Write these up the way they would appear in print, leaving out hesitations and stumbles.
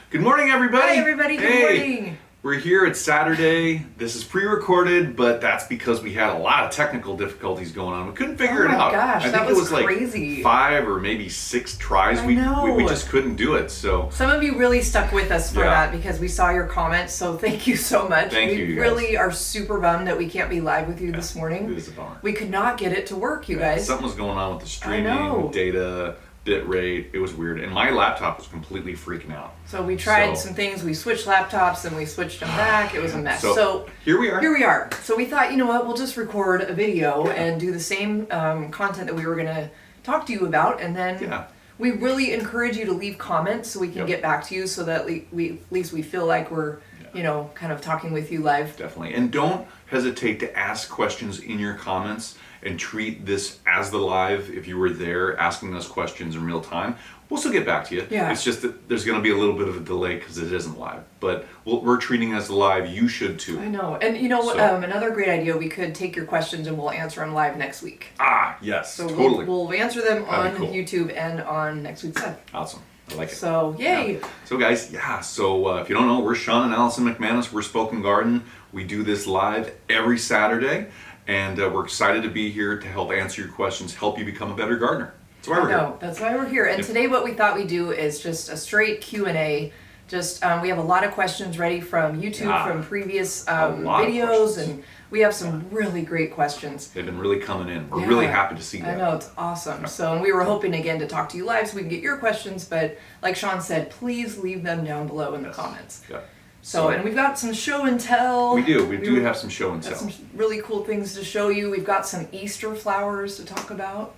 Good morning, everybody. Hi, everybody. Good morning. We're here. It's Saturday. This is pre-recorded, but that's because we had a lot of technical difficulties going on. We couldn't figure it out. Oh my gosh, I that think was it was crazy. like 5 or maybe 6 tries. I know. We just couldn't do it. So some of you really stuck with us for that because we saw your comments. So thank you so much. Thank you, We guys. really are super bummed that we can't be live with you this morning. It is a bummer. We could not get it to work, you guys. Something was going on with the streaming, know. data, bit rate. It was weird, and my laptop was completely freaking out. So we tried some things. We switched laptops and we switched them back. It was a mess. So here we are. Here we are. So we thought, you know what? We'll just record a video and do the same content that we were going to talk to you about, and then we really encourage you to leave comments so we can get back to you, so that at least we feel like we're you know, kind of talking with you live. Definitely. And don't hesitate to ask questions in your comments and treat this as the live. If you were there asking us questions in real time, we'll still get back to you. Yeah. It's just that there's going to be a little bit of a delay because it isn't live. But we're treating it as live. You should too. I know. And you know what? Another great idea, we could take your questions and we'll answer them live next week. Ah, yes. So totally. We'll answer them on YouTube and on next week's live. Awesome. I like it. So, yay! Yeah. So guys, so if you don't know, we're Sean and Allison McManus. We're Spoken Garden. We do this live every Saturday, and we're excited to be here to help answer your questions, help you become a better gardener. That's why we're here. That's why we're here. And today what we thought we'd do is just a straight Q&A. Just we have a lot of questions ready from YouTube, from previous videos, and we have some really great questions. They've been really coming in. We're really happy to see that. I know, it's awesome. So, and we were hoping again to talk to you live so we can get your questions, but like Sean said, please leave them down below in the comments. Yeah. So, and we've got some show and tell. We do have some show and tell. Some really cool things to show you. We've got some Easter flowers to talk about.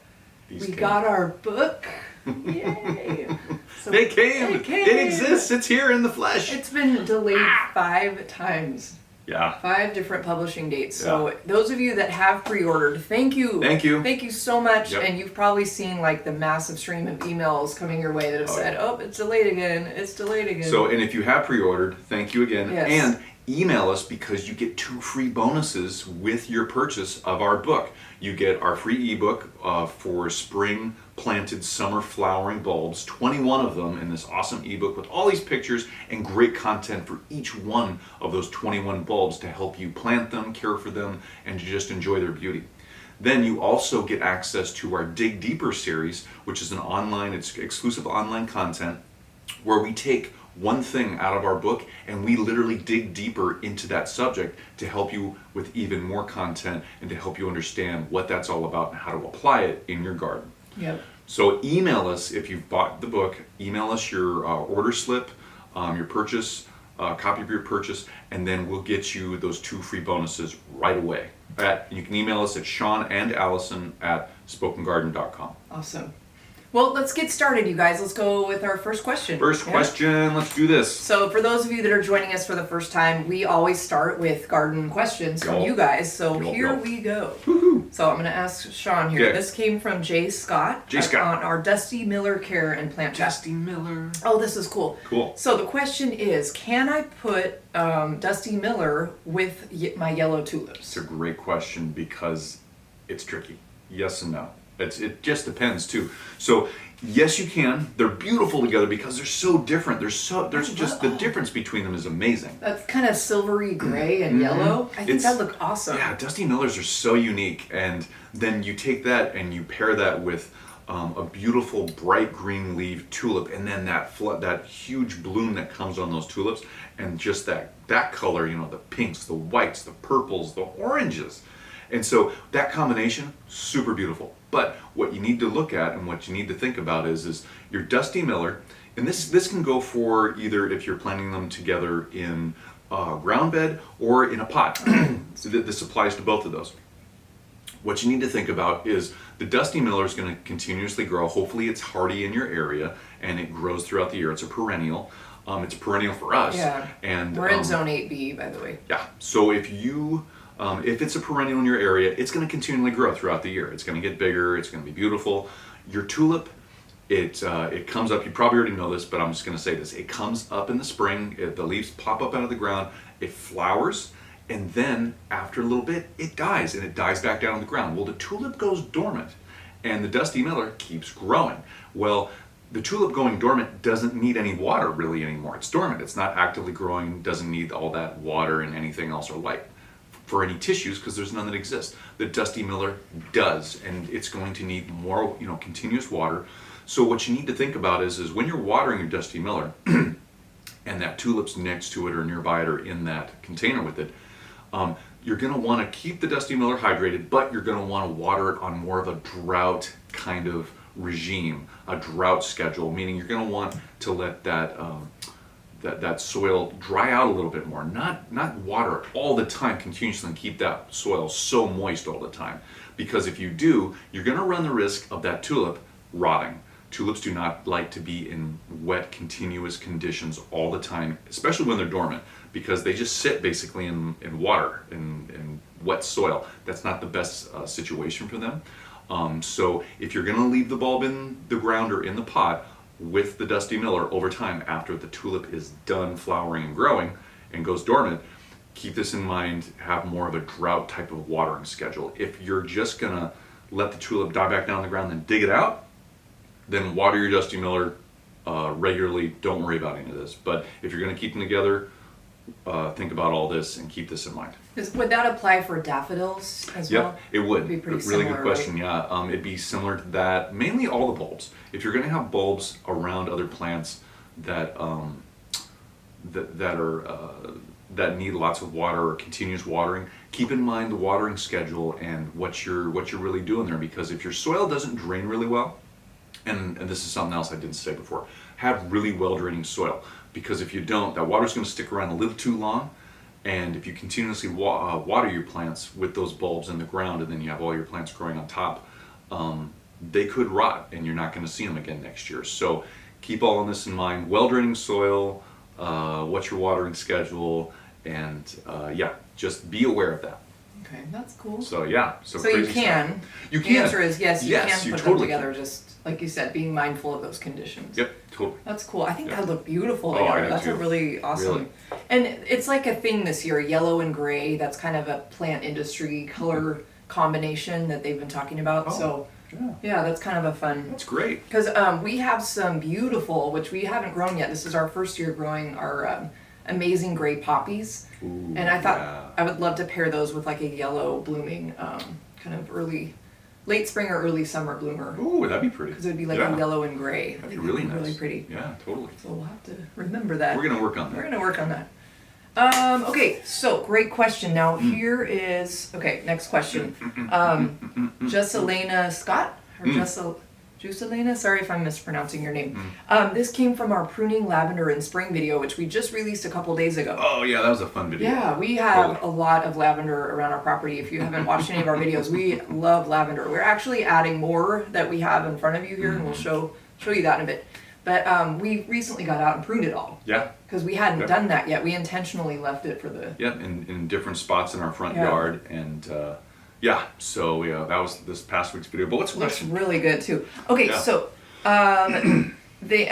We got our book. Yay! So They came. It exists. It's here in the flesh. It's been delayed 5 times. Yeah. 5 different publishing dates. So those of you that have pre-ordered, thank you. Thank you. Thank you so much. Yep. And you've probably seen like the massive stream of emails coming your way that have said, "Oh, it's delayed again. It's delayed again." So, and if you have pre-ordered, thank you again. Yes. And email us because you get 2 free bonuses with your purchase of our book. You get our free ebook for spring planted summer flowering bulbs, 21 of them in this awesome ebook with all these pictures and great content for each one of those 21 bulbs to help you plant them, care for them, and to just enjoy their beauty. Then you also get access to our Dig Deeper series, which is it's exclusive online content where we take one thing out of our book and we literally dig deeper into that subject to help you with even more content and to help you understand what that's all about and how to apply it in your garden. Yep. So email us if you've bought the book. Email us your order slip, your purchase, copy of your purchase, and then we'll get you those 2 free bonuses right away. You can email us at seanandallison@spokengarden.com. Awesome. Well, let's get started, you guys. Let's go with our first question. First question, let's do this. So for those of you that are joining us for the first time, we always start with garden questions from you guys. So here we go. Woo-hoo. So I'm going to ask Sean here. This came from Jay Scott. On our Dusty Miller Care and Plant Chat. Dusty Miller. Oh, this is cool. Cool. So the question is, can I put Dusty Miller with my yellow tulips? It's a great question because it's tricky. Yes and no. It just depends too. So yes, you can. They're beautiful together because they're so different. The difference between them is amazing. That's kind of silvery gray and yellow. I think that look awesome. Yeah, Dusty Millers are so unique, and then you take that and you pair that with a beautiful bright green leaf tulip, and then that huge bloom that comes on those tulips, and just that color. You know, the pinks, the whites, the purples, the oranges. And so that combination, super beautiful. But what you need to look at and what you need to think about is your Dusty Miller, and this can go for either if you're planting them together in a ground bed or in a pot. So this applies to both of those. What you need to think about is the Dusty Miller is going to continuously grow. Hopefully it's hardy in your area and it grows throughout the year. It's a perennial. It's a perennial for us. Yeah. And we're in zone 8B, by the way. Yeah. So if it's a perennial in your area, it's going to continually grow throughout the year. It's going to get bigger. It's going to be beautiful. Your tulip, it comes up. You probably already know this, but I'm just going to say this. It comes up in the spring. The leaves pop up out of the ground. It flowers, and then after a little bit, it dies, and it dies back down on the ground. Well, the tulip goes dormant, and the Dusty Miller keeps growing. Well, the tulip going dormant doesn't need any water really anymore. It's dormant. It's not actively growing, doesn't need all that water and anything else or light for any tissues because there's none that exist. The Dusty Miller does, and it's going to need more, continuous water. So what you need to think about is when you're watering your Dusty Miller and that tulip's next to it or nearby it or in that container with it, you're going to want to keep the Dusty Miller hydrated, but you're going to want to water it on more of a drought kind of regime, a drought schedule, meaning you're going to want to let that soil dry out a little bit more, not water it all the time continuously and keep that soil so moist all the time. Because if you do, you're going to run the risk of that tulip rotting. Tulips do not like to be in wet, continuous conditions all the time, especially when they're dormant, because they just sit basically in water, in wet soil. That's not the best situation for them. So if you're going to leave the bulb in the ground or in the pot with the Dusty Miller over time after the tulip is done flowering and growing and goes dormant, keep this in mind, have more of a drought type of watering schedule. If you're just going to let the tulip die back down on the ground and dig it out, then water your Dusty Miller regularly. Don't worry about any of this. But if you're going to keep them together, think about all this and keep this in mind. Would that apply for daffodils as well? Yep, it would. It'd be pretty really similar, good question. right? Yeah, it'd be similar to that. Mainly all the bulbs. If you're going to have bulbs around other plants that that need lots of water or continuous watering, keep in mind the watering schedule and what you're really doing there. Because if your soil doesn't drain really well, and this is something else I didn't say before, have really well draining soil. Because if you don't, that water's going to stick around a little too long. And if you continuously water your plants with those bulbs in the ground and then you have all your plants growing on top, they could rot and you're not going to see them again next year. So keep all of this in mind. Well draining soil, what's your watering schedule, and just be aware of that. Okay, that's cool. So yeah, so you crazy can. stuff. You The can. answer is yes. You Yes, can you put totally them together. can. Just like you said, being mindful of those conditions. Yep, totally. That's cool. I think Yeah. that'd look beautiful Oh, I together. do That's too. a really awesome. Really. And it's like a thing this year, yellow and gray. That's kind of a plant industry color combination that they've been talking about. Oh, so yeah, that's kind of a fun. that's great. Because we have some beautiful, which we haven't grown yet. This is our first year growing our amazing gray poppies. Ooh, And I thought yeah. I would love to pair those with like a yellow blooming, kind of late spring or early summer bloomer. Ooh, that'd be pretty. Because it would be like Yeah. a yellow and gray. That'd be really nice. Really pretty. Yeah, totally. So we'll have to remember that. We're gonna work on We're that. gonna work on that. Okay, so great question. Now here is next question. Jesselena Scott or Juselena, sorry if I'm mispronouncing your name. This came from our pruning lavender in spring video, which we just released a couple days ago. Oh yeah, that was a fun video. Yeah, we have a lot of lavender around our property. If you haven't watched any of our videos, we love lavender. We're actually adding more that we have in front of you here, and we'll show you that in a bit. But we recently got out and pruned it all. Yeah. Because we hadn't done that yet. We intentionally left it for the... Yeah, in different spots in our front Yeah. yard, and so that was this past week's video. But what's the Looks question? really good too. Okay, Yeah. so they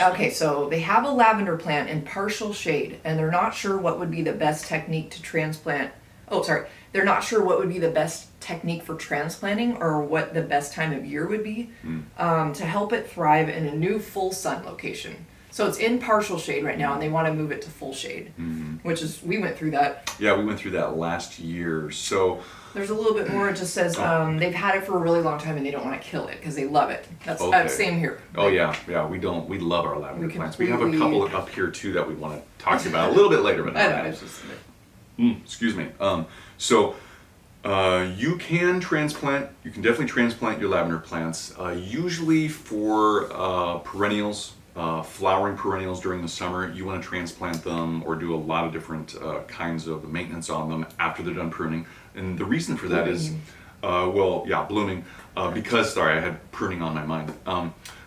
have a lavender plant in partial shade, and they're not sure what would be the best technique to transplant. Oh, sorry. They're not sure what would be the best technique for transplanting or what the best time of year would be to help it thrive in a new full sun location. So it's in partial shade right now, and they want to move it to full shade, which is, we went through that. Yeah, we went through that last year. So There's a little bit more. It just says they've had it for a really long time and they don't want to kill it because they love it. That's Okay. same here. oh yeah, we love our lavender We plants. We have a completely- couple up here too that we want to talk about a little bit later. But I not know. now. It's just Excuse me. You can transplant. You can definitely transplant your lavender plants. Usually for perennials, flowering perennials during the summer, you want to transplant them or do a lot of different kinds of maintenance on them after they're done pruning. And the reason for that is, blooming. Because sorry, I had pruning on my mind.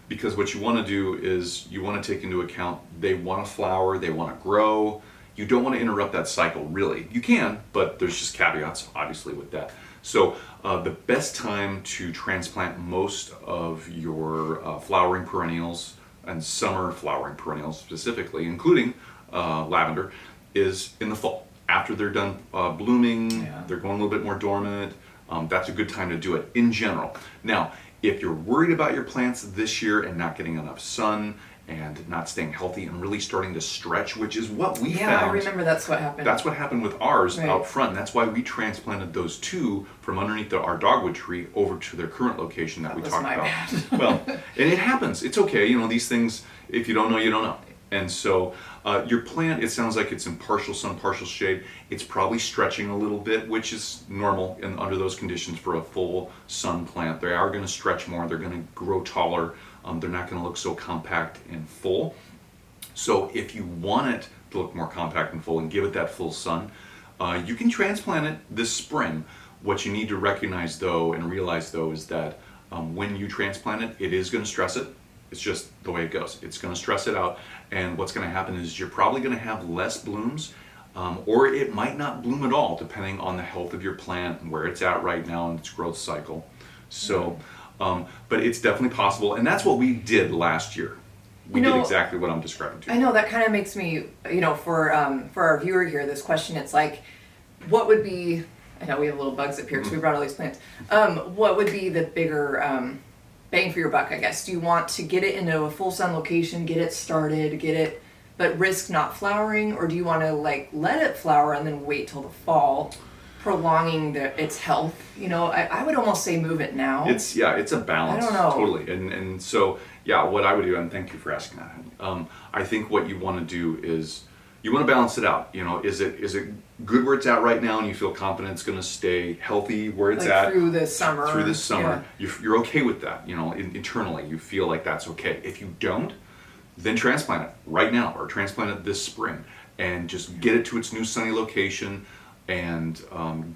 Because what you want to do is you want to take into account they want to flower, they want to grow. You don't want to interrupt that cycle, really. You can, but there's just caveats, obviously, with that. So the best time to transplant most of your flowering perennials and summer flowering perennials specifically, including lavender, is in the fall. After they're done blooming, they're going a little bit more dormant. That's a good time to do it in general. Now, If you're worried about your plants this year and not getting enough sun and not staying healthy and really starting to stretch, which is what we found. Yeah, I remember that's what happened. That's what happened with ours Right. out front. And that's why we transplanted those two from underneath our dogwood tree over to their current location that we was talked my about. bad. Well, and it happens. It's okay. You know, these things, if you don't know, you don't know. And so your plant, it sounds like it's in partial sun, partial shade. It's probably stretching a little bit, which is normal under those conditions for a full sun plant. They are going to stretch more. They're going to grow taller. They're not going to look so compact and full. So if you want it to look more compact and full and give it that full sun, you can transplant it this spring. What you need to recognize though and realize though is that when you transplant it, it is going to stress it. It's just the way it goes. It's going to stress it out, and what's going to happen is you're probably going to have less blooms, or it might not bloom at all, depending on the health of your plant and where it's at right now in its growth cycle. So, but it's definitely possible, and that's what we did last year. We did exactly what I'm describing to you. I know that kind of makes me, for our viewer here, this question, it's like, what would be? I know we have little bugs up here because we brought all these plants. What would be the bigger bang for your buck, I guess? Do you want to get it into a full sun location, get it started, but risk not flowering, or do you want to let it flower and then wait till the fall, prolonging its health? I would almost say move it now. It's a balance. I don't know. Totally. And so what I would do, and thank you for asking that. I think what you want to do is you want to balance it out. Is it good where it's at right now, and you feel confident it's going to stay healthy where it's at through this summer? Through this summer, you're okay with that. Internally, you feel like that's okay. If you don't, then transplant it right now, or transplant it this spring, and just get it to its new sunny location, and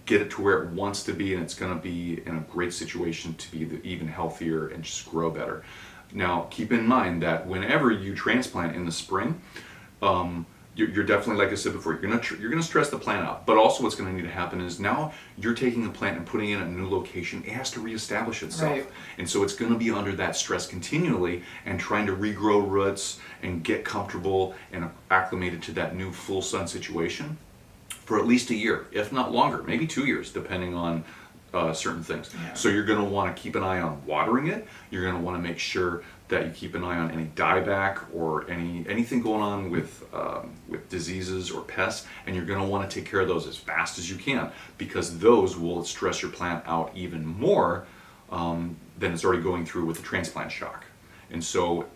get it to where it wants to be, and it's going to be in a great situation to be even healthier and just grow better. Now, keep in mind that whenever you transplant in the spring, you're definitely, like I said before, you're gonna stress the plant out. But also, what's going to need to happen is now you're taking the plant and putting it in a new location. It has to reestablish itself, Right. and so it's going to be under that stress continually and trying to regrow roots and get comfortable and acclimated to that new full sun situation for at least a year, if not longer, maybe 2 years, depending on certain things. Yeah. So you're going to want to keep an eye on watering it. You're going to want to make sure that you keep an eye on any dieback or anything going on with diseases or pests, and you're going to want to take care of those as fast as you can, because those will stress your plant out even more than it's already going through with the transplant shock. And so,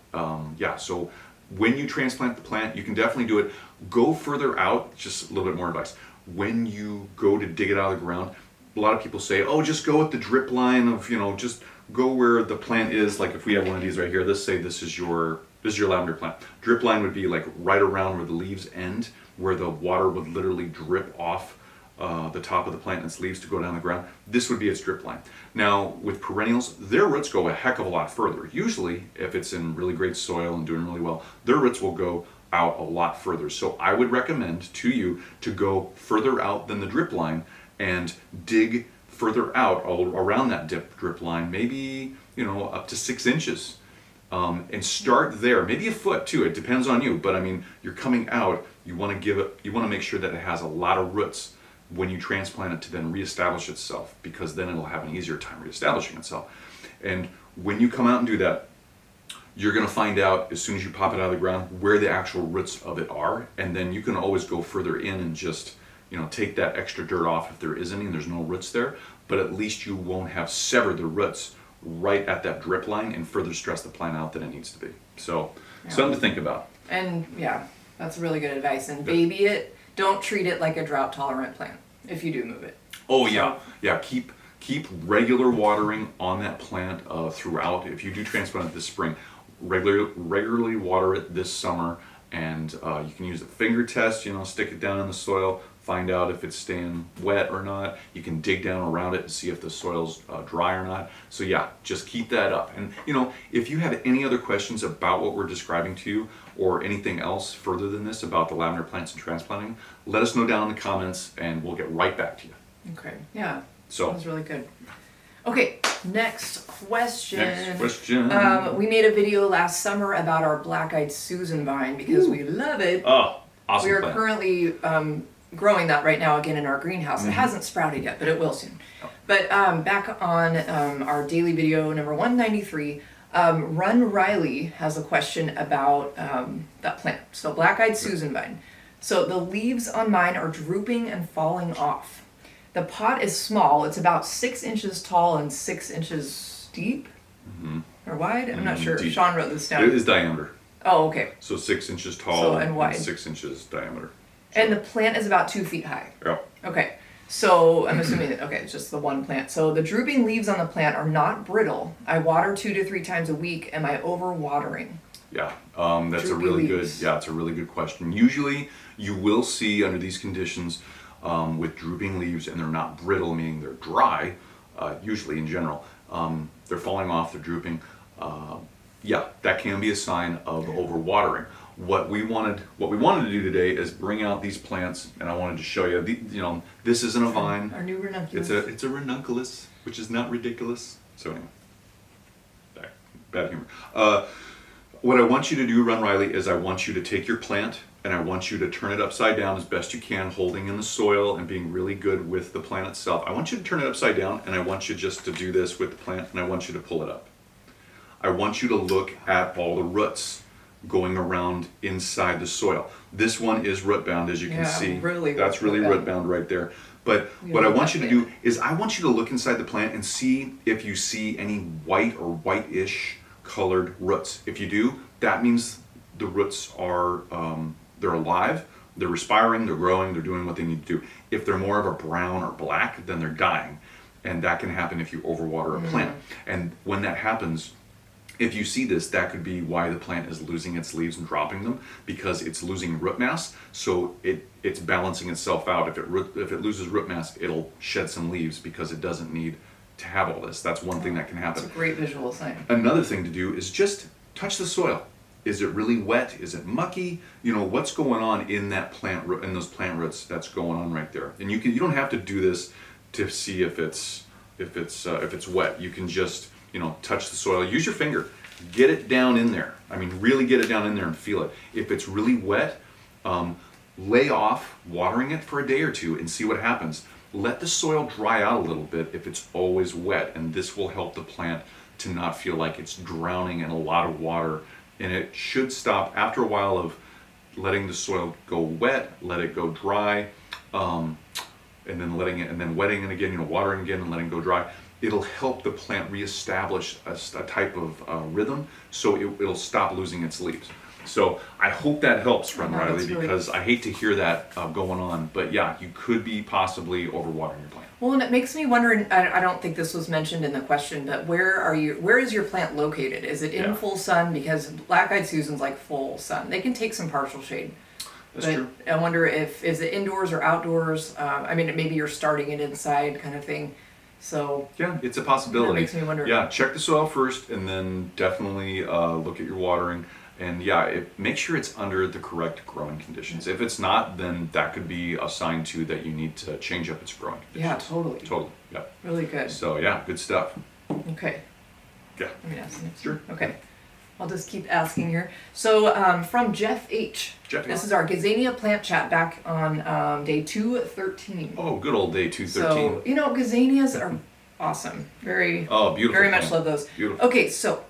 so when you transplant the plant, you can definitely do it. Go further out. Just a little bit more advice. When you go to dig it out of the ground, a lot of people say, oh, just go with the drip line of, just go where the plant is. Like if we have one of these right here, let's say this is your lavender plant. Drip line would be like right around where the leaves end, where the water would literally drip off the top of the plant and its leaves to go down the ground. This would be its drip line. Now with perennials, their roots go a heck of a lot further. Usually, if it's in really great soil and doing really well, their roots will go out a lot further. So I would recommend to you to go further out than the drip line and dig further out around that drip line, maybe up to 6 inches, and start there. Maybe a foot too. It depends on you. But I mean, you're coming out. You want to make sure that it has a lot of roots when you transplant it to then reestablish itself, because then it'll have an easier time reestablishing itself. And when you come out and do that, you're going to find out as soon as you pop it out of the ground where the actual roots of it are, and then you can always go further in and just take that extra dirt off if there is any and there's no roots there, but at least you won't have severed the roots right at that drip line and further stress the plant out than it needs to be. So, something to think about. And that's really good advice. And baby it. Don't treat it like a drought tolerant plant if you do move it. Oh yeah. Keep regular watering on that plant throughout. If you do transplant it this spring, regularly water it this summer, and you can use the finger test. Stick it down in the soil. Find out if it's staying wet or not. You can dig down around it and see if the soil's dry or not. So just keep that up. And if you have any other questions about what we're describing to you, or anything else further than this about the lavender plants and transplanting, let us know down in the comments and we'll get right back to you. Okay, yeah. So that was really good. Okay, next question. We made a video last summer about our Blackeyed Susan vine because we love it. Oh, awesome. We are plant. currently growing that right now again in our greenhouse. It hasn't sprouted yet, but it will soon. But back on our daily video number 193, Run Riley has a question about that plant. So Blackeyed Susan vine. So the leaves on mine are drooping and falling off. The pot is small. It's about 6 inches tall and 6 inches deep or wide. I'm not sure. Deep. Sean wrote this down. It is diameter. Oh, okay. So 6 inches tall and wide. 6 inches diameter. And the plant is about 2 feet high. Yeah. Okay. So I'm assuming that, okay, it's just the one plant. So the drooping leaves on the plant are not brittle. I water 2 to 3 times a week. Am I over watering? Yeah, that's Droopy a really leaves. good. Yeah, it's a really good question. Usually, you will see under these conditions with drooping leaves, and they're not brittle, meaning they're dry. Usually, in general, they're falling off. They're drooping. Yeah, that can be a sign of overwatering. What we wanted to do today is bring out these plants, and I wanted to show you. This isn't a vine. Our new ranunculus. It's a ranunculus, which is not ridiculous. So anyway, bad humor. What I want you to do, Run Riley, is I want you to take your plant and I want you to turn it upside down as best you can, holding in the soil and being really good with the plant itself. I want you to turn it upside down, and I want you just to do this with the plant, and I want you to pull it up. I want you to look at all the roots going around inside the soil. This one is root bound, as you can see. Really That's really root bound right there. But what I want you to do is I want you to look inside the plant and see if you see any white or whitish colored roots. If you do, that means the roots are they're alive, they're respiring, they're growing, they're doing what they need to do. If they're more of a brown or black, then they're dying. And that can happen if you overwater a plant. And when that happens, if you see this, that could be why the plant is losing its leaves and dropping them, because it's losing root mass. So it's balancing itself out. If it loses root mass, it'll shed some leaves because it doesn't need to have all this. That's one thing that can happen. It's a great visual sign. Another thing to do is just touch the soil. Is it really wet? Is it mucky? What's going on in that plant root, in those plant roots? That's going on right there. And you don't have to do this to see if it's wet. You can just touch the soil. Use your finger. Get it down in there. I mean, really get it down in there and feel it. If it's really wet, lay off watering it for a day or two and see what happens. Let the soil dry out a little bit if it's always wet, and this will help the plant to not feel like it's drowning in a lot of water. And it should stop after a while of letting the soil go wet, let it go dry, and then wetting it again, watering again and letting it go dry. It'll help the plant reestablish a type of rhythm, so it'll stop losing its leaves. So I hope that helps, Run Riley, because I hate to hear that going on. But yeah, you could be possibly overwatering your plant. Well, and it makes me wonder, and I don't think this was mentioned in the question, but where is your plant located? Is it in full sun? Because Blackeyed Susan's like full sun. They can take some partial shade. That's true. I wonder is it indoors or outdoors? Maybe you're starting it inside kind of thing. So yeah, it's a possibility. That makes me wonder. Yeah, check the soil first, and then definitely look at your watering. And yeah, make sure it's under the correct growing conditions. If it's not, then that could be a sign too that you need to change up its growing conditions. Yeah, totally. Totally, yeah. Really good. So yeah, good stuff. Okay. Yeah. Let me ask next. Sure. Okay. I'll just keep asking here. So from Jeff H. This is our Gazinia plant chat back on day 213. Oh, good old day 213. So, Gazinias are awesome. Very, beautiful. Very much love those. Beautiful. Okay, so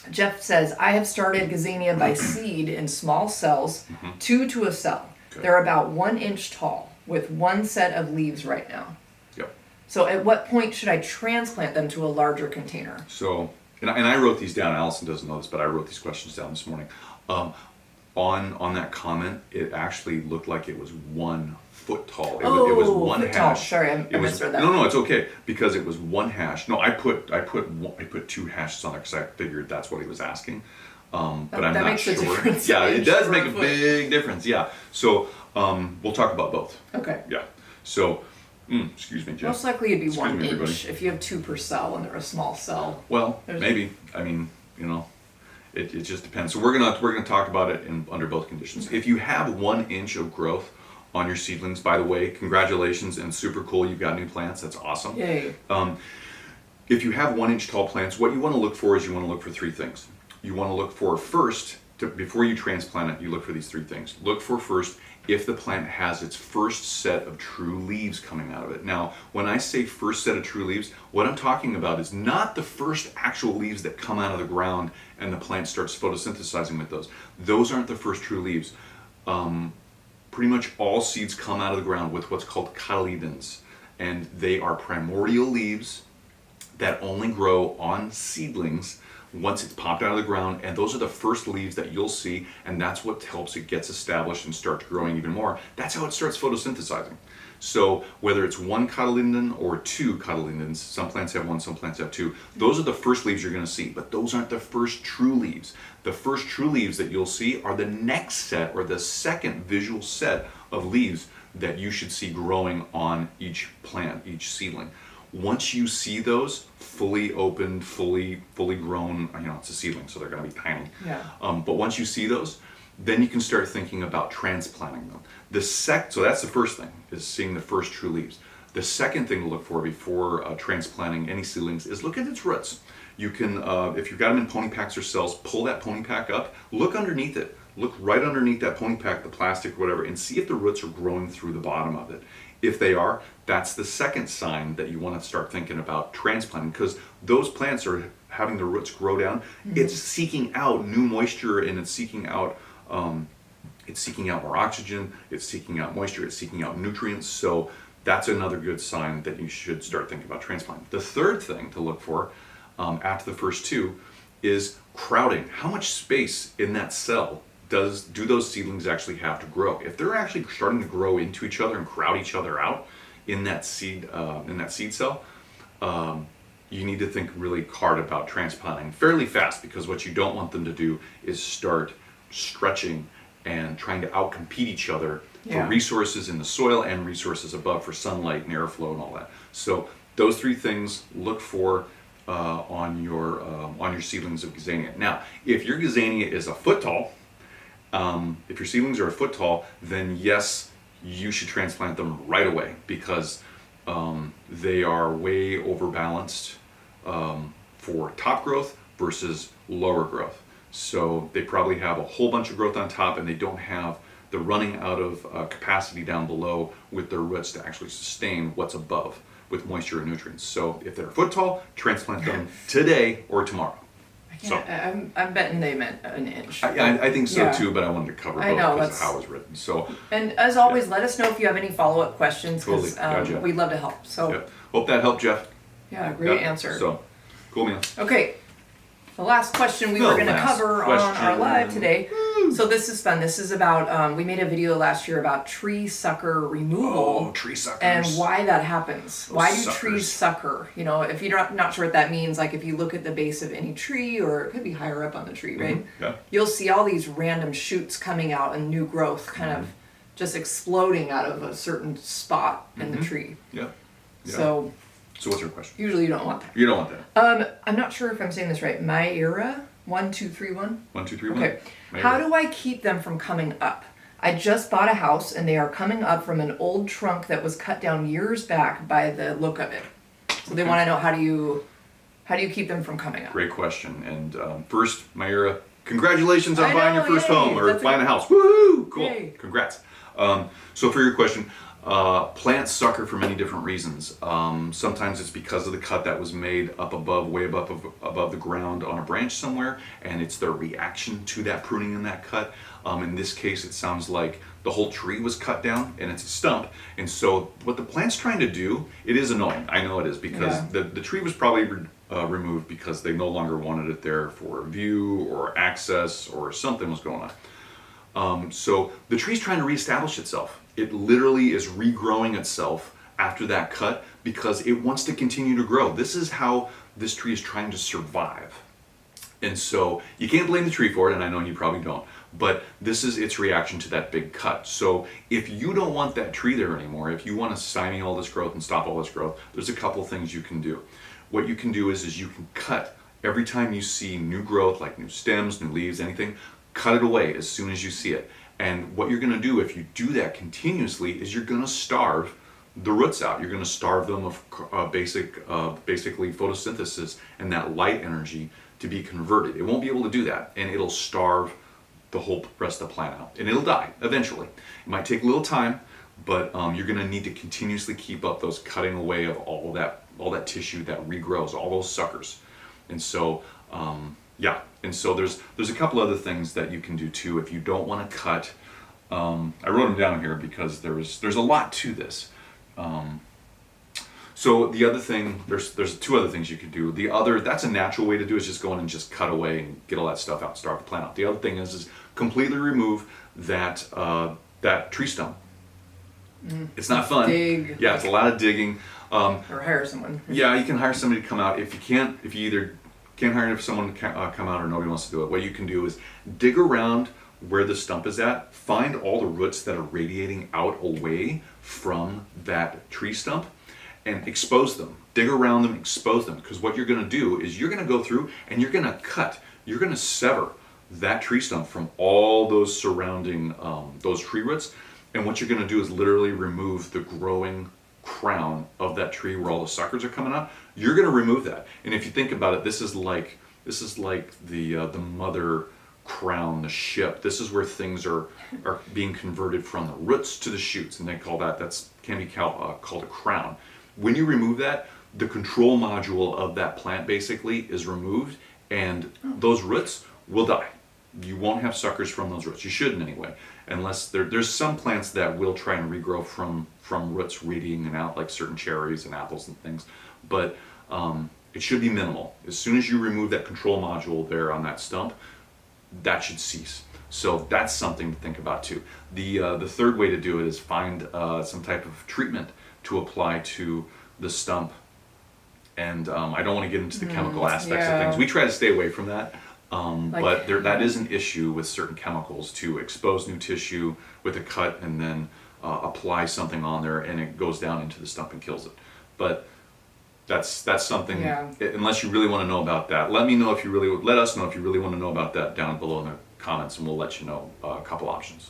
Jeff says, I have started Gazinia by seed in small cells, 2 to a cell. Okay. They're about 1 inch tall with 1 set of leaves right now. Yep. So at what point should I transplant them to a larger container? So, and I wrote these down. Allison doesn't know this, but I wrote these questions down this morning. On that comment, it actually looked like it was 1 foot tall. It was one hash. Tall. Sorry, I misread that. No, it's okay because it was 1 hash. No, I put 2 hashes on it because I figured that's what he was asking. But I'm not makes sure. A difference. Yeah, it does make a big difference. Yeah. So we'll talk about both. Okay. Yeah. So. Excuse me, Jeff. Most likely it'd be 1 inch everybody. if you have 2 per cell and they're a small cell. Well, maybe. I mean, it just depends. So we're gonna talk about it under both conditions. If you have 1 inch of growth on your seedlings, by the way, congratulations and super cool. You've got new plants. That's awesome. Yay. If you have 1 inch tall plants, what you want to look for is you want to look for 3 things. You want to look for first before you transplant it, you look for these three things. Look for first if the plant has its first set of true leaves coming out of it. Now, when I say first set of true leaves, what I'm talking about is not the first actual leaves that come out of the ground and the plant starts photosynthesizing with those. Those aren't the first true leaves. Pretty much all seeds come out of the ground with what's called cotyledons, and they are primordial leaves that only grow on seedlings once it's popped out of the ground, and those are the first leaves that you'll see, and that's what helps it gets established and starts growing even more. That's how it starts photosynthesizing. So whether it's one cotyledon or two cotyledons, some plants have one, some plants have two, those are the first leaves you're going to see, but those aren't the first true leaves. The first true leaves that you'll see are the next set, or the second visual set of leaves that you should see growing on each plant, each seedling. Once you see those fully opened, fully grown, it's a seedling, so they're going to be tiny. Yeah. But once you see those, then you can start thinking about transplanting them. So that's the first thing, is seeing the first true leaves. The second thing to look for before transplanting any seedlings is look at its roots. You can, if you've got them in pony packs or cells, pull that pony pack up, look underneath it. Look right underneath that pony pack, the plastic, whatever, and see if the roots are growing through the bottom of it. If they are, that's the second sign that you want to start thinking about transplanting, because those plants are having the roots grow down. Mm-hmm. It's seeking out new moisture, and it's seeking out more oxygen, it's seeking out moisture, it's seeking out nutrients. So that's another good sign that you should start thinking about transplanting. The third thing to look for after the first two is crowding. How much space in that cell do those seedlings actually have to grow? If they're actually starting to grow into each other and crowd each other out in that seed cell, you need to think really hard about transplanting fairly fast, because what you don't want them to do is start stretching and trying to outcompete each other for resources in the soil and resources above for sunlight and airflow and all that. So those three things look for on your seedlings of Gazinia. Now, if your Gazinia is a foot tall, if your seedlings are a foot tall, then yes, you should transplant them right away, because they are way overbalanced for top growth versus lower growth. So they probably have a whole bunch of growth on top, and they don't have the running out of capacity down below with their roots to actually sustain what's above with moisture and nutrients. So if they're a foot tall, transplant them today or tomorrow. I'm betting they meant an inch. I think so too, but I wanted to cover both because of how it was written. So, and as always, let us know if you have any follow-up questions, because we'd love to help. So hope that helped, Jeff. Yeah, great answer. So cool, man. Okay, the last question we were going to cover on our live today. So this is fun. This is about, we made a video last year about tree sucker removal. Oh, tree suckers. And why that happens. Why do suckers. Trees sucker? If you're not sure what that means, like if you look at the base of any tree, or it could be higher up on the tree, right? Mm-hmm. Yeah. You'll see all these random shoots coming out and new growth kind of just exploding out of a certain spot in the tree. Yeah. So what's your question? Usually you don't want that. You don't want that. I'm not sure if I'm saying this right. Myra 1231. 1231. Okay. How do I keep them from coming up? I just bought a house and they are coming up from an old trunk that was cut down years back by the look of it. So they want to know how do you keep them from coming up? Great question. And first, Myra, congratulations on buying your first home or That's buying a house. Woohoo! Cool. Yay. Congrats. So for your question, plants sucker for many different reasons. Sometimes it's because of the cut that was made up above, way above the ground on a branch somewhere, and it's their reaction to that pruning in that cut. In this case, it sounds like the whole tree was cut down and it's a stump. And so what the plant's trying to do, it is annoying. I know it is, because the tree was probably removed because they no longer wanted it there for view or access, or something was going on. So the tree's trying to reestablish itself. It literally is regrowing itself after that cut because it wants to continue to grow. This is how this tree is trying to survive. And so you can't blame the tree for it, and I know you probably don't, but this is its reaction to that big cut. So if you don't want that tree there anymore, if you want to stymie all this growth and stop all this growth, there's a couple things you can do. What you can do is you can cut every time you see new growth, like new stems, new leaves, anything, cut it away as soon as you see it. And what you're going to do if you do that continuously is you're going to starve the roots out. You're going to starve them of basically photosynthesis and that light energy to be converted. It won't be able to do that, and it'll starve the whole rest of the plant out. And it'll die eventually. It might take a little time, but you're going to need to continuously keep up those cutting away of all that tissue that regrows, all those suckers. And so, yeah. And so there's a couple other things that you can do too if you don't want to cut. I wrote them down here because there's a lot to this. So the other thing, there's two other things you could do. That's a natural way to do it, is just go in and just cut away and get all that stuff out, start the plant out. The other thing is completely remove that tree stump. It's not fun. Dig. Yeah, it's a lot of digging. Or hire someone. Yeah, you can hire somebody to come out. If you either can't hire someone to come out or nobody wants to do it, what you can do is dig around where the stump is at, find all the roots that are radiating out away from that tree stump, and expose them. Dig around them, expose them. Because what you're going to do is you're going to go through and you're going to sever that tree stump from all those surrounding those tree roots. And what you're going to do is literally remove the growing crown of that tree where all the suckers are coming out. You're going to remove that. And if you think about it, this is like the mother crown, the ship. This is where things are being converted from the roots to the shoots, and they call that can be called a crown. When you remove that, the control module of that plant basically is removed, and those roots will die. You won't have suckers from those roots. You shouldn't anyway, unless there's some plants that will try and regrow from roots radiating out, like certain cherries and apples and things. But it should be minimal. As soon as you remove that control module there on that stump, that should cease. So that's something to think about too. The third way to do it is find some type of treatment to apply to the stump. And I don't want to get into the chemical aspects of things. We try to stay away from that. But that is an issue with certain chemicals, to expose new tissue with a cut and then apply something on there, and it goes down into the stump and kills it. But that's something, unless you really want to know about that, let us know if you really want to know about that down below in the comments, and we'll let you know a couple options.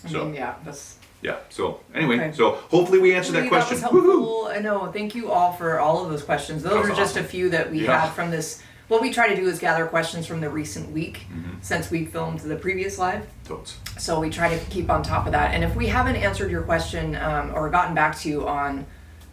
So anyway, so hopefully we answered that question. That was helpful. I know. Thank you all for all of those questions. Those are just a few that we had from this. What we try to do is gather questions from the recent week, since we filmed the previous live. So we try to keep on top of that. And if we haven't answered your question or gotten back to you on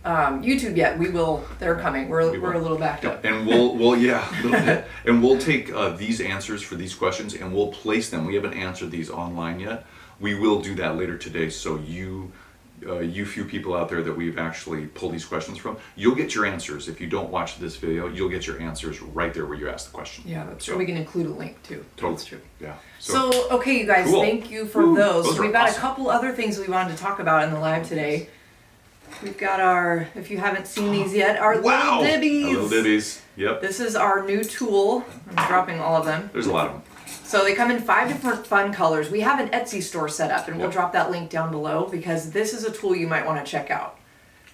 YouTube yet, we will. They're coming. We're a little backed up. And a little bit. And we'll take these answers for these questions and we'll place them. We haven't answered these online yet. We will do that later today. So you few people out there that we've actually pulled these questions from, you'll get your answers. If you don't watch this video, you'll get your answers right there where you asked the question. Yeah, that's true. We can include a link too. Totally. That's true. Yeah. So okay, you guys, thank you for those. We've got a couple other things we wanted to talk about in the live today. We've got if you haven't seen these yet, our little dibbies. Our little dibbies. Yep. This is our new tool. I'm dropping all of them. There's a lot of them. So they come in 5 different fun colors. We have an Etsy store set up, and we'll drop that link down below, because this is a tool you might want to check out.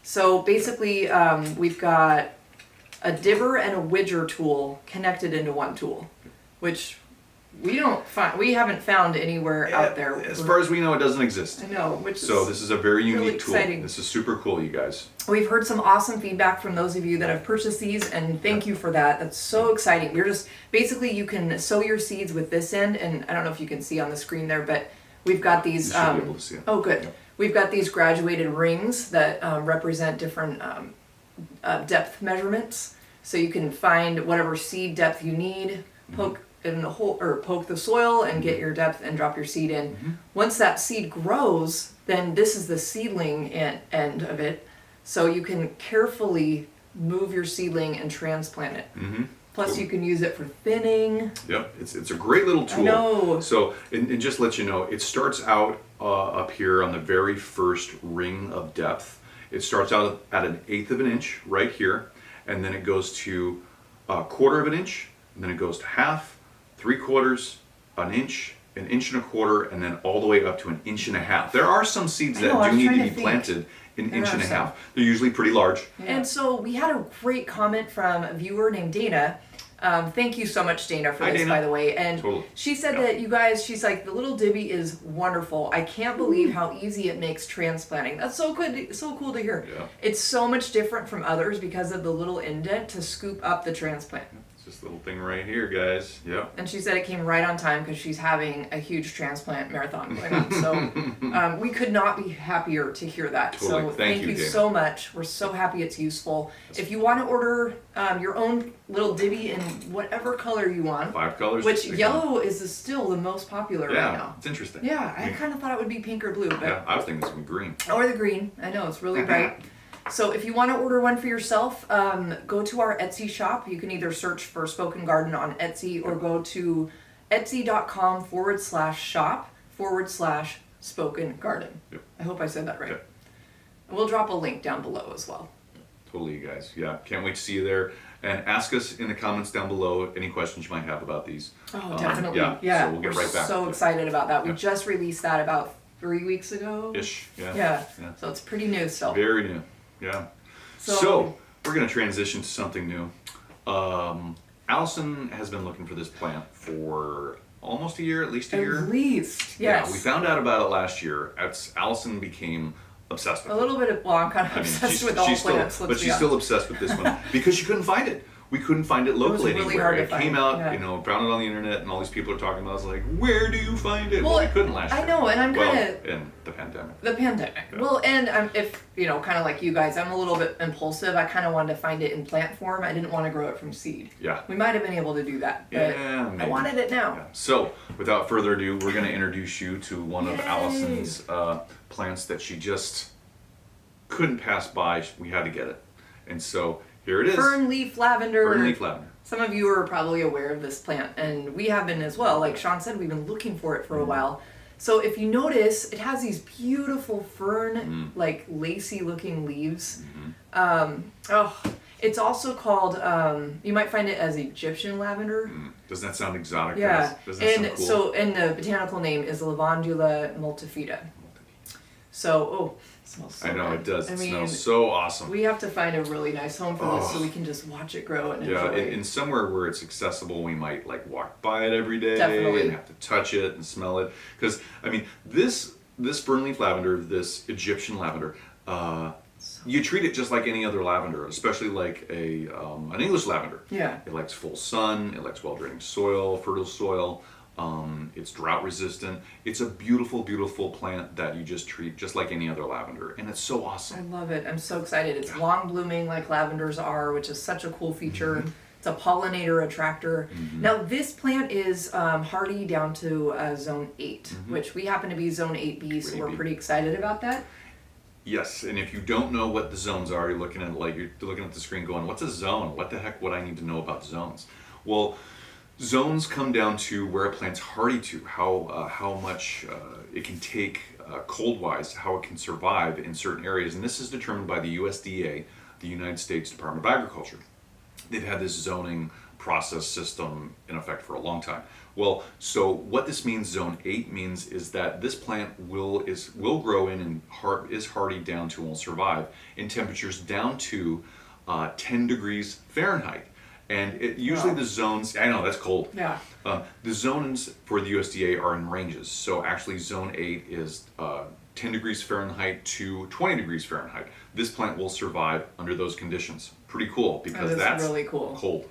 So basically, we've got a dibber and a widger tool connected into one tool, which we haven't found anywhere out there. As far as we know, it doesn't exist. I know, so this is a very unique tool. Exciting. This is super cool, you guys. We've heard some awesome feedback from those of you that have purchased these, and thank you for that. That's so exciting. We're just, basically you can sow your seeds with this end, and I don't know if you can see on the screen there, but we've got these, you should be able to see it. Oh good. Yep. We've got these graduated rings that represent different depth measurements. So you can find whatever seed depth you need, poke in the hole, or poke the soil and get your depth and drop your seed in. Once that seed grows, then this is the seedling end of it. So you can carefully move your seedling and transplant it. Plus you can use it for thinning. Yep, it's a great little tool. I know. So, and just let you know, it starts out up here on the very first ring of depth. It starts out at 1/8 of an inch right here, and then it goes to 1/4 of an inch, and then it goes to 1/2, 3/4, an inch, 1.25 inches, and then all the way up to 1.5 inches. There are some seeds that do need to be planted in 1.5 inches. They're usually pretty large. And so we had a great comment from a viewer named Dana. Thank you so much, Dana, for this, Dana. by the way. And she said that you guys, she's like, the little dibby is wonderful. I can't believe how easy it makes transplanting. That's so good, so cool to hear. Yeah. It's so much different from others because of the little indent to scoop up the transplant. It's just little thing right here, guys. Yep. And she said it came right on time because she's having a huge transplant marathon going on. So we could not be happier to hear that. Totally. So thank you so much. We're so happy it's useful. If you want to order your own little divvy in whatever color you want. 5 colors. Which yellow is still the most popular right now. It's interesting. Yeah, I kind of thought it would be pink or blue. But yeah, I was thinking this would be green. Or the green. I know, it's really bright. So if you want to order one for yourself, go to our Etsy shop. You can either search for Spoken Garden on Etsy or go to etsy.com/shop/Spoken Garden. Yep. I hope I said that right. Yep. And we'll drop a link down below as well. Totally, you guys. Yeah, can't wait to see you there. And ask us in the comments down below any questions you might have about these. Oh, definitely. Yeah, so we'll get right back. So excited about that. We just released that about 3 weeks ago. Ish, yeah. Yeah. So it's pretty new still. Very new, yeah. So we're going to transition to something new. Allison has been looking for this plant for almost a year, at least a year. At least, yes. Yeah, we found out about it last year. Allison became obsessed with it. A little bit of, well, I'm kind of obsessed with all plants. But she's still obsessed with this one because she couldn't find it. We couldn't find it locally it was really anywhere. hard to It find. came out, Yeah. found it on the internet, and all these people are talking about it. I was like, where do you find it? Well, Well, we couldn't last year. I know, and I'm kind of... in the pandemic. The pandemic. Yeah. Well, and if, kind of like you guys, I'm a little bit impulsive. I kind of wanted to find it in plant form. I didn't want to grow it from seed. Yeah. We might have been able to do that, but Yeah, I maybe. wanted it now. Yeah. So, without further ado, we're going to introduce you to one of Yay. Allison's plants that she just couldn't pass by. We had to get it. And so, here it is. Fern leaf lavender. Fern leaf lavender. Some of you are probably aware of this plant, and we have been as well. Like Sean said, we've been looking for it for a while. So if you notice, it has these beautiful fern, like lacy looking leaves. It's also called, you might find it as Egyptian lavender. Doesn't that sound exotic? Yeah, Doesn't that and sound cool? and the botanical name is Lavandula multifida. So, it smells so I know, good. it does. I It mean, smells so awesome. we have to find a really nice home for this so we can just watch it grow and Yeah, enjoy. in somewhere where it's accessible, we might walk by it every day Definitely. and have to touch it and smell it. Because this fern leaf lavender, this Egyptian lavender, you treat it just like any other lavender, especially like an English lavender. Yeah. It likes full sun. It likes well-draining soil, fertile soil. It's drought resistant. It's a beautiful, beautiful plant that you just treat just like any other lavender, and it's so I awesome. love it. I'm so excited. It's long blooming like lavenders are, which is such a cool feature. It's a pollinator attractor. Now this plant is hardy down to zone 8, which we happen to be zone 8B, so we're 8B. pretty excited about that. Yes, and if you don't know what the zones are, you're looking at the screen going, "What's a zone? What the heck would I need to know about zones?" Well, zones come down to where a plant's hardy to, how much it can take cold-wise, how it can survive in certain areas, and this is determined by the USDA, the United States Department of Agriculture. They've had this zoning process system in effect for a long time. Well, so what this means, zone 8 means, is that this plant will grow in and is hardy down to and will survive in temperatures down to 10 degrees Fahrenheit. And usually the zones, I know that's cold. Yeah. The zones for the USDA are in ranges. So actually zone 8 is 10 degrees Fahrenheit to 20 degrees Fahrenheit. This plant will survive under those conditions. Pretty cool because That is that's really cool. cold.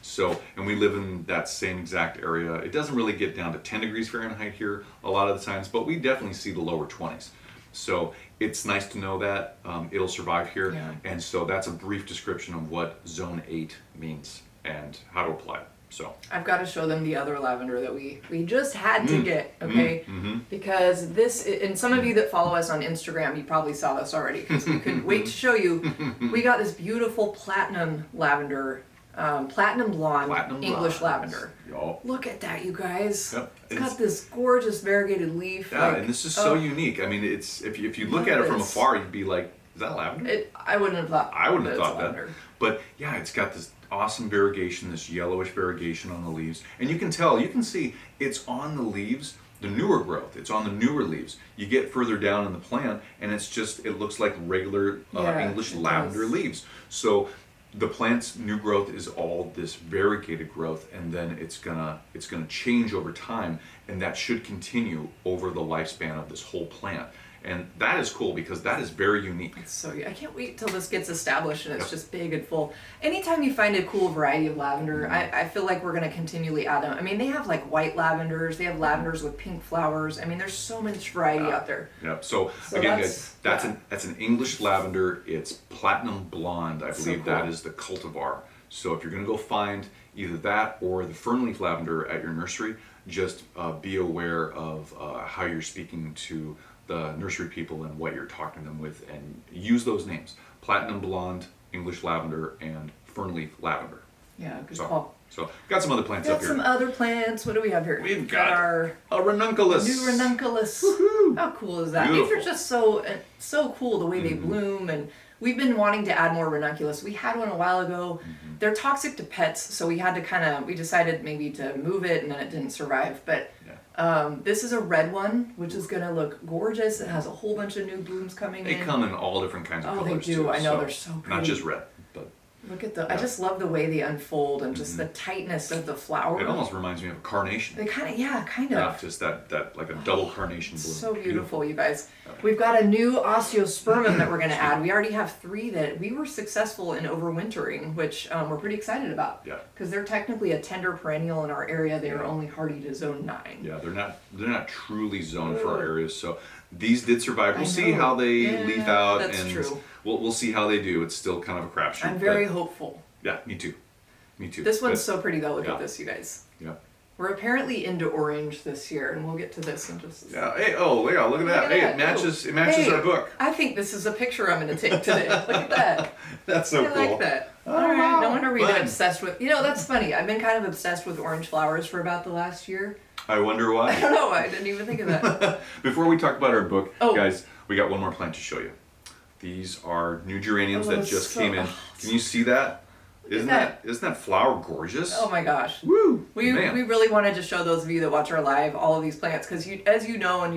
So, and we live in that same exact area. It doesn't really get down to 10 degrees Fahrenheit here a lot of the times, but we definitely see the lower 20s. So it's nice to know that it'll survive here. Yeah. And so that's a brief description of what zone 8 means and how to apply it. So I've got to show them the other lavender that we just had to get, okay? Because this, and some of you that follow us on Instagram, you probably saw this already because we couldn't wait to show you. We got this beautiful platinum lavender, platinum blonde English lavender. Yo. Look at that, you guys. Yep. It's got this gorgeous variegated leaf. Yeah, like, and this is so unique. I mean, it's if you look at it from afar, you'd be like, "Is that lavender?" I wouldn't have thought. I wouldn't have it's thought that. lavender. But yeah, it's got this awesome variegation, this yellowish variegation on the leaves, and you can see it's on the leaves. The newer growth, it's on the newer leaves. You get further down in the plant, and it looks like regular English lavender leaves. So the plant's new growth is all this variegated growth, and then it's gonna change over time, and that should continue over the lifespan of this whole plant. And that is cool because that is very unique. So I can't wait till this gets established and it's just big and full. Anytime you find a cool variety of lavender, I feel like we're going to continually add them. I mean, they have like white lavenders, they have lavenders with pink flowers. I mean, there's so much variety out there. Yeah. So again, guys, that's an English lavender. It's platinum blonde. I believe that is the cultivar. So if you're going to go find either that or the fernleaf lavender at your nursery, just be aware of how you're speaking to the nursery people and what you're talking to them with, and use those names: platinum blonde, English lavender, and fernleaf lavender. Yeah, good call. So got some other plants up here. Got some other plants. What do we have here? We've got our ranunculus. New ranunculus. Woohoo! How cool is that? Beautiful. These are just so cool the way they bloom, and we've been wanting to add more ranunculus. We had one a while ago. They're toxic to pets, so we had to we decided maybe to move it, and then it didn't survive. But this is a red one, which is going to look gorgeous. It has a whole bunch of new blooms coming in. They come in all different kinds of colors. Oh, they do. Too, I know, they're so pretty. Not just red, but look at the. I just love the way they unfold and just the tightness of the flower. It almost reminds me of a carnation. They kind of. Yeah, just that like a double carnation bloom. So beautiful, you guys. We've got a new osteospermum that we're going to add. We already have 3 that we were successful in overwintering, which we're pretty excited about. Yeah. Because they're technically a tender perennial in our area. They are only hardy to zone 9. Yeah, they're not truly zoned for our areas. So these did survive. We'll see how they leaf out, that's and true. We'll see how they do. It's still kind of a crapshoot. I'm very hopeful. Yeah, me too. Me too. This one's so pretty though. Look at this, you guys. Yeah. We're apparently into orange this year, and we'll get to this in just a second. Yeah. Hey. Oh, yeah. Look at that. Hey, it matches. It matches our book. I think this is a picture I'm going to take today. Look at that. That's so cool. I like that. Oh, all right. wow. No wonder we've been obsessed with. You know, that's funny. I've been kind of obsessed with orange flowers for about the last year. I wonder why. I don't know. I didn't even think of that. Before we talk about our book, guys, we got one more plant to show you. These are new geraniums that just came in. Can you see that? Isn't that flower gorgeous? Oh my gosh. Woo! We really wanted to show those of you that watch our live all of these plants because as you know, and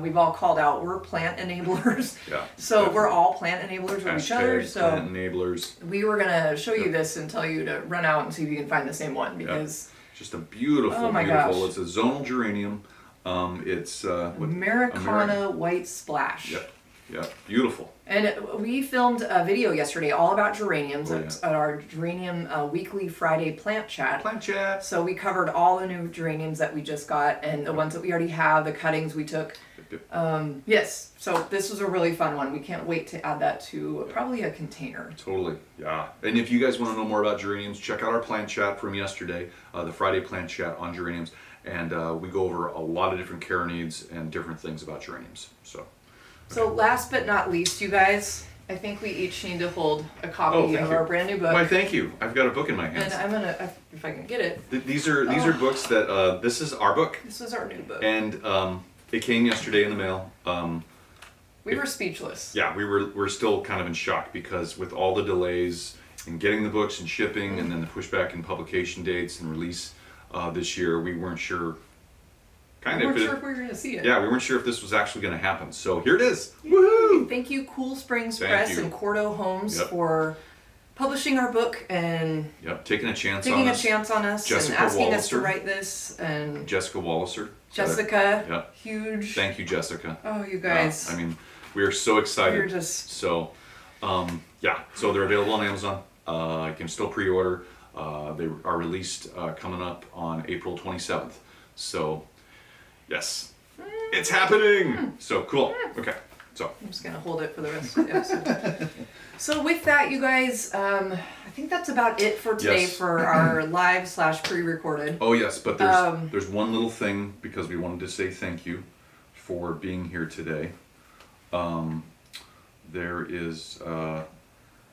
we've all called out, we're plant enablers. Yeah. So definitely. We're all plant enablers with each other. So plant enablers. We were gonna show you this and tell you to run out and see if you can find the same one because just a beautiful, beautiful. It's a zonal geranium. It's Americana White Splash. Yep. Yeah, beautiful. And we filmed a video yesterday all about geraniums at our Geranium Weekly Friday Plant Chat. Plant Chat. So we covered all the new geraniums that we just got and the ones that we already have, the cuttings we took. Yes, so this was a really fun one. We can't wait to add that to probably a container. Totally, yeah. And if you guys want to know more about geraniums, check out our Plant Chat from yesterday, the Friday Plant Chat on geraniums. And we go over a lot of different care needs and different things about geraniums. So last but not least, you guys, I think we each need to hold a copy of our brand new book. Why, thank you. I've got a book in my hands. And I'm gonna, if I can get it. These are books that, this is our book. This is our new book. And it came yesterday in the mail. We were speechless. Yeah, we're still kind of in shock because with all the delays in getting the books and shipping and then the pushback in publication dates and release this year, we weren't sure. We weren't sure if we were going to see it. Yeah, we weren't sure if this was actually going to happen. So here it is. Yay. Woohoo! Thank you, Cool Springs Press and Cordo Homes for publishing our book and taking a chance on us. Jessica and asking us to write this. And Jessica Walliser. Jessica, huge. Thank you, Jessica. Oh, you guys. I mean, we are so excited. We're just so they're available on Amazon. You can still pre-order. They are released coming up on April 27th. So. Yes, it's happening. So cool. Okay, so I'm just gonna hold it for the rest of the episode. So with that, you guys, I think that's about it for today for our live / pre-recorded. Oh yes, but there's one little thing because we wanted to say thank you for being here today. There is.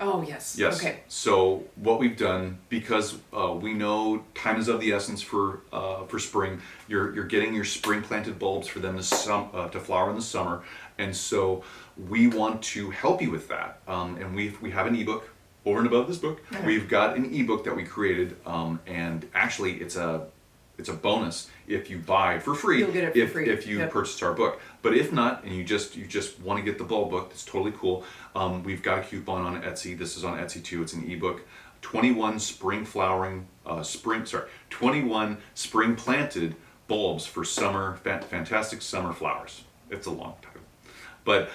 Oh yes. Yes. Okay. So what we've done, because we know time is of the essence for spring. You're getting your spring planted bulbs for them to flower in the summer, and so we want to help you with that. And we have an ebook over and above this book. Okay. We've got an ebook that we created, and actually it's a bonus if you buy for free. You'll get it for free if you purchase our book. But if not, and you just want to get the bulb book, that's totally cool. We've got a coupon on Etsy. This is on Etsy too. It's an ebook. 21 spring 21 spring planted bulbs for summer, fantastic summer flowers. It's a long title. But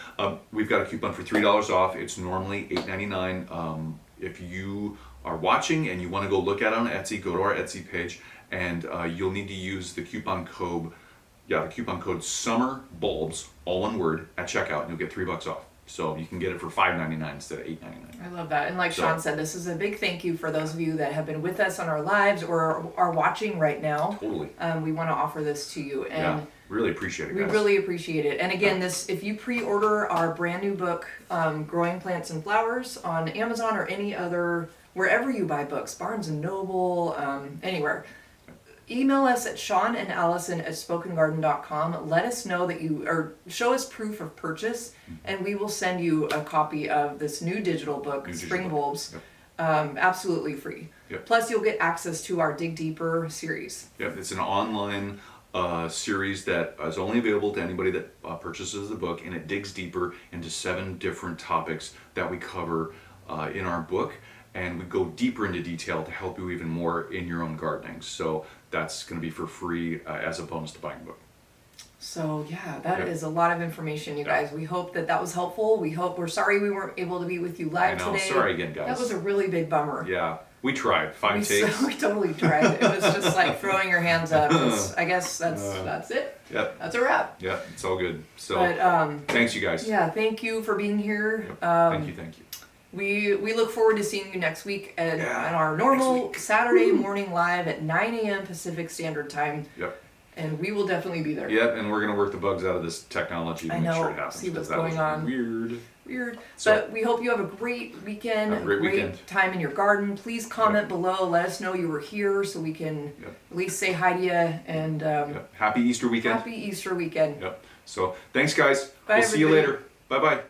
we've got a coupon for $3 off. It's normally $8.99. If you are watching and you want to go look at it on Etsy, go to our Etsy page, and you'll need to use the coupon code. Yeah, the coupon code Summer Bulbs, all one word, at checkout, and you'll get $3 off. So you can get it for $5.99 instead of $8.99. I love that. And like Sean said, this is a big thank you for those of you that have been with us on our lives or are watching right now. Totally. We want to offer this to you. And yeah, really appreciate it, guys. We really appreciate it. And again, if you pre-order our brand new book, Growing Plants and Flowers, on Amazon or any other, wherever you buy books, Barnes & Noble, anywhere, email us at seanandallison@spokengarden.com. Let us know that or show us proof of purchase, and we will send you a copy of this new digital book, Spring Bulbs, absolutely free. Yep. Plus, you'll get access to our Dig Deeper series. Yep, it's an online series that is only available to anybody that purchases the book, and it digs deeper into 7 different topics that we cover in our book. And we go deeper into detail to help you even more in your own gardening. So that's going to be for free as a bonus to buying a book. So yeah, that is a lot of information, you guys. We hope that was helpful. We're sorry we weren't able to be with you live today. Sorry again, guys. That was a really big bummer. Yeah, we tried. 5 takes. We totally tried. It was just like throwing your hands up. I guess that's it. Yep. That's a wrap. Yeah, it's all good. So but, thanks, you guys. Yeah, thank you for being here. Yep. Thank you. We look forward to seeing you next week on our normal Saturday morning live at 9 a.m. Pacific Standard Time. Yep. And we will definitely be there. Yep, and we're going to work the bugs out of this technology to make sure it happens. See what's going on. Weird. But we hope you have a great weekend, a great time in your garden. Please comment below. Let us know you were here so we can at least say hi to you. And happy Easter weekend. Happy Easter weekend. Yep. So thanks, guys. Bye, we'll see you later. Bye-bye.